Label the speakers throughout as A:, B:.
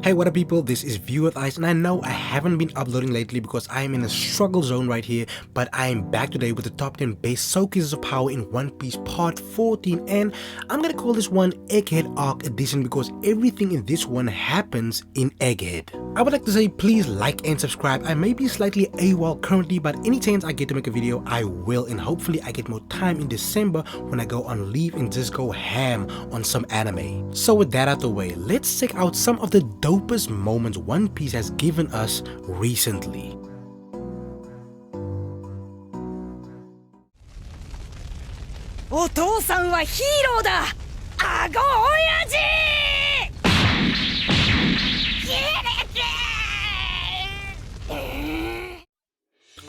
A: Hey, what up people, this is View with Ice, and I know I haven't been uploading lately because I am in a struggle zone right here, but I am back today with the top 10 best showcases of power in One Piece part 14, and I'm gonna call this one Egghead Arc Edition because everything in this one happens in Egghead. I would like to say please like and subscribe. I may be slightly AWOL currently, but any chance I get to make a video, I will, and hopefully I get more time in December when I go on leave and just go ham on some anime. So with that out the way, let's check out some of the dopest moments One Piece has given us recently.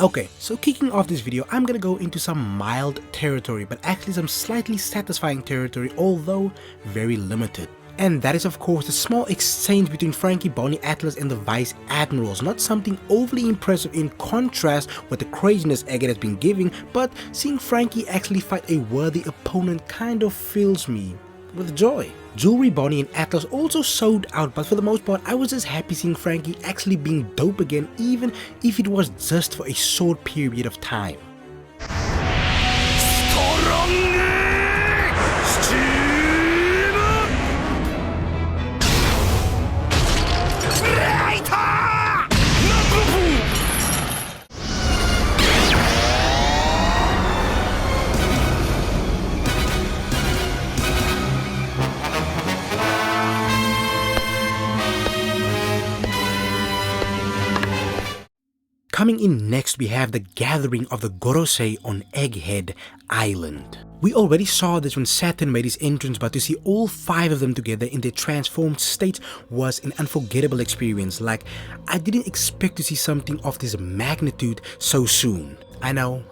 A: Okay, so kicking off this video, I'm gonna go into some mild territory, but actually some slightly satisfying territory, although very limited. And that is of course the small exchange between Franky, Bonnie, Atlas and the Vice Admirals. Not something overly impressive in contrast with the craziness Egghead has been giving, but seeing Franky actually fight a worthy opponent kind of fills me with joy. Jewelry, Bonnie and Atlas also sold out, but for the most part I was just happy seeing Franky actually being dope again, even if it was just for a short period of time. Coming in next, we have the gathering of the Gorosei on Egghead Island. We already saw this when Saturn made his entrance, but to see all 5 of them together in their transformed states was an unforgettable experience. Like, I didn't expect to see something of this magnitude so soon. I know,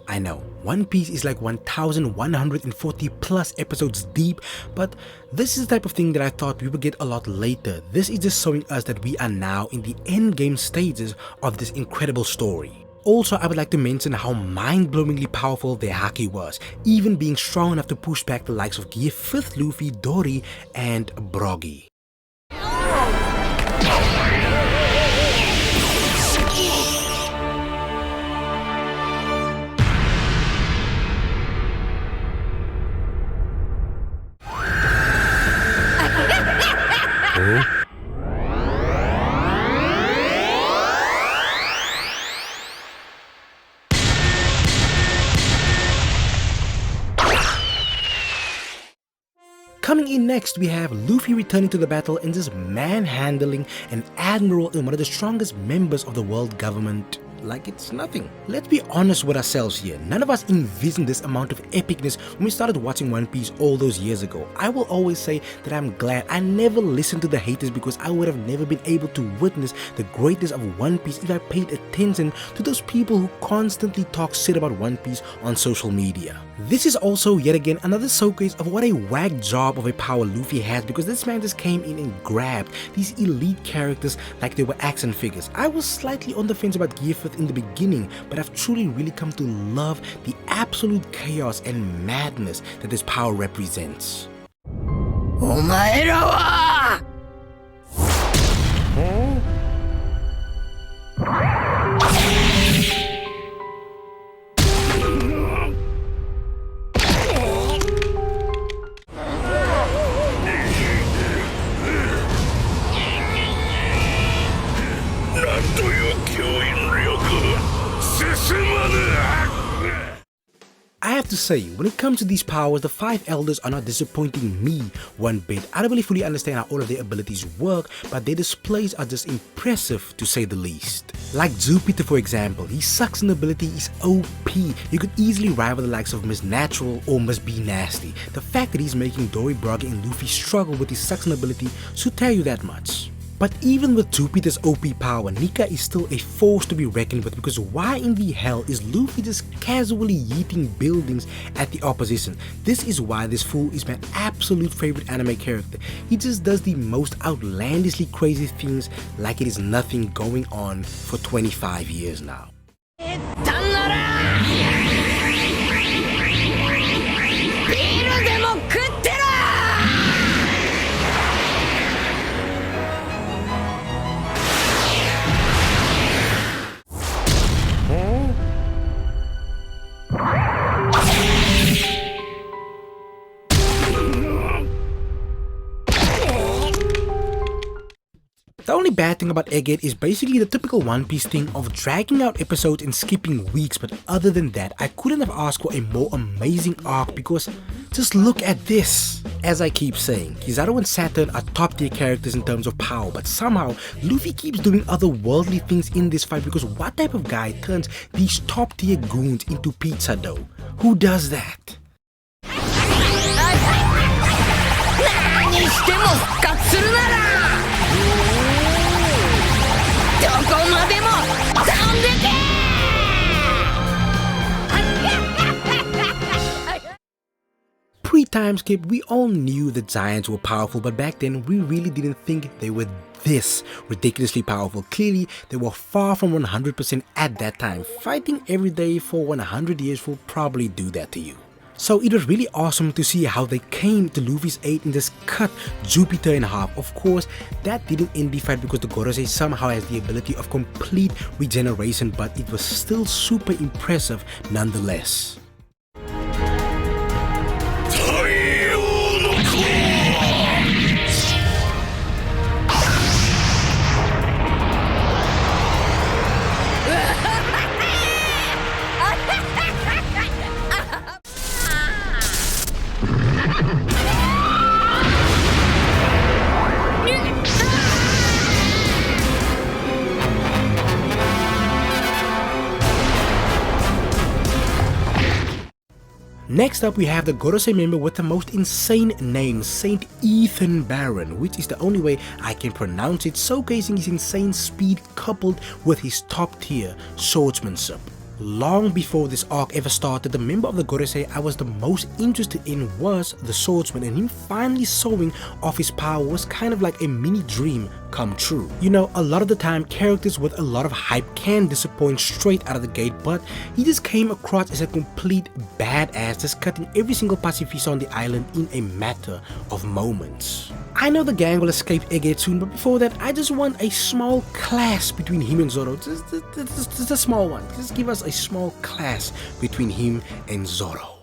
A: One Piece is like 1140 plus episodes deep, but this is the type of thing that I thought we would get a lot later. This is just showing us that we are now in the endgame stages of this incredible story. Also, I would like to mention how mind-blowingly powerful their haki was, even being strong enough to push back the likes of Gear 5th Luffy, Dory, and Broggy. Coming in next, we have Luffy returning to the battle and just manhandling an admiral and one of the strongest members of the world government like it's nothing. Let's be honest with ourselves here. None of us envisioned this amount of epicness when we started watching One Piece all those years ago. I will always say that I'm glad I never listened to the haters because I would have never been able to witness the greatness of One Piece if I paid attention to those people who constantly talk shit about One Piece on social media. This is also yet again another showcase of what a whack job of a power Luffy has, because this man just came in and grabbed these elite characters like they were action figures. I was slightly on the fence about Gear 5th in the beginning, but I've truly really come to love the absolute chaos and madness that this power represents. I have to say, when it comes to these powers, the 5 elders are not disappointing me one bit. I don't really fully understand how all of their abilities work, but their displays are just impressive to say the least. Like Jupiter for example, his suction ability is OP. You could easily rival the likes of Miss Natural or Miss Be Nasty. The fact that he's making Dory, Broggy and Luffy struggle with his suction ability should tell you that much. But even with Jupiter's OP power, Nika is still a force to be reckoned with, because why in the hell is Luffy just casually yeeting buildings at the opposition? This is why this fool is my absolute favorite anime character. He just does the most outlandishly crazy things like it is nothing going on for 25 years now. bad thing about Egghead is basically the typical One Piece thing of dragging out episodes and skipping weeks, but other than that, I couldn't have asked for a more amazing arc because just look at this. As I keep saying, Kizaru and Saturn are top tier characters in terms of power, but somehow Luffy keeps doing otherworldly things in this fight because what type of guy turns these top tier goons into pizza dough? Who does that? Pre-time skip, we all knew the giants were powerful, but back then we really didn't think they were this ridiculously powerful. Clearly, they were far from 100% at that time. Fighting every day for 100 years will probably do that to you. So it was really awesome to see how they came to Luffy's aid and just cut Jupiter in half. Of course, that didn't end the fight because the Gorosei somehow has the ability of complete regeneration, but it was still super impressive nonetheless. Next up, we have the Gorosei member with the most insane name, Saint Ethanbaron, which is the only way I can pronounce it, showcasing his insane speed coupled with his top tier swordsmanship. Long before this arc ever started, the member of the Gorosei I was the most interested in was the swordsman, and him finally showing off his power was kind of like a mini dream come true. You know, a lot of the time characters with a lot of hype can disappoint straight out of the gate, but he just came across as a complete badass, just cutting every single pacifist on the island in a matter of moments. I know the gang will escape Egghead soon, but before that I just want a small clash between him and Zoro. Just a small one. Just give us a small clash between him and Zoro.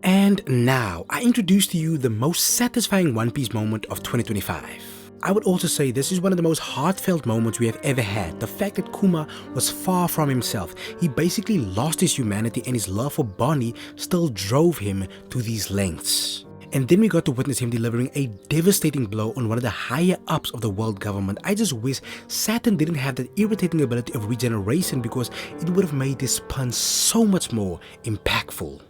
A: And now, I introduce to you the most satisfying One Piece moment of 2025. I would also say this is one of the most heartfelt moments we have ever had. The fact that Kuma was far from himself. He basically lost his humanity and his love for Bonnie still drove him to these lengths. And then we got to witness him delivering a devastating blow on one of the higher ups of the world government. I just wish Saturn didn't have that irritating ability of regeneration because it would have made this pun so much more impactful.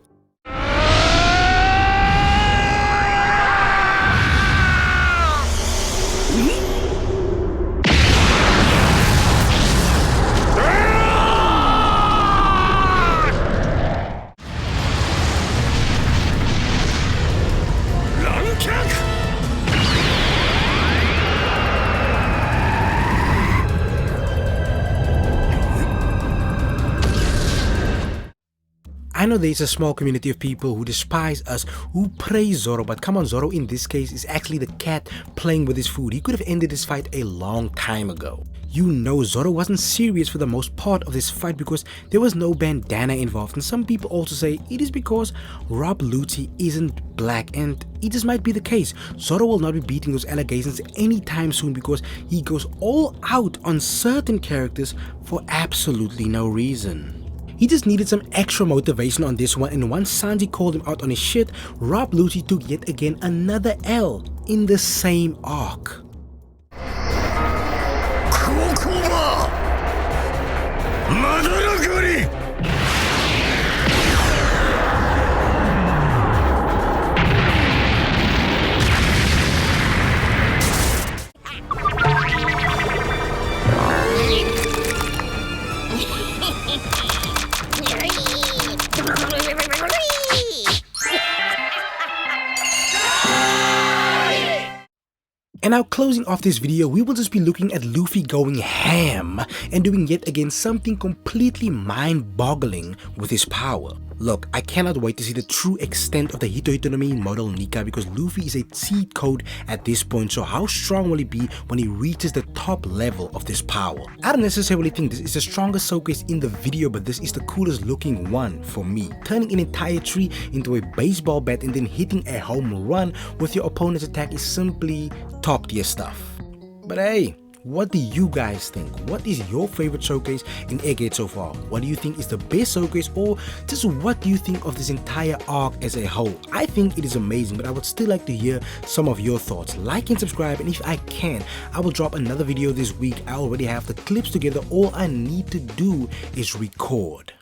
A: I know there's a small community of people who despise us, who praise Zoro, but come on, Zoro in this case is actually the cat playing with his food. He could have ended this fight a long time ago. You know Zoro wasn't serious for the most part of this fight because there was no bandana involved, and some people also say it is because Rob Lucci isn't black, and it just might be the case. Zoro will not be beating those allegations anytime soon because he goes all out on certain characters for absolutely no reason. He just needed some extra motivation on this one, and once Sanji called him out on his shit, Rob Lucci took yet again another L in the same arc. And now closing off this video, we will just be looking at Luffy going ham and doing yet again something completely mind-boggling with his power. Look, I cannot wait to see the true extent of the Hito Hitonomi model Nika, because Luffy is a cheat code at this point, so how strong will he be when he reaches the top level of this power? I don't necessarily think this is the strongest showcase in the video, but this is the coolest looking one for me. Turning an entire tree into a baseball bat and then hitting a home run with your opponent's attack is simply top tier stuff. But hey, what do you guys think? What is your favorite showcase in Egghead so far? What do you think is the best showcase, or just what do you think of this entire arc as a whole? I think it is amazing, but I would still like to hear some of your thoughts. Like and subscribe, and if I can, I will drop another video this week. I already have the clips together. All I need to do is record.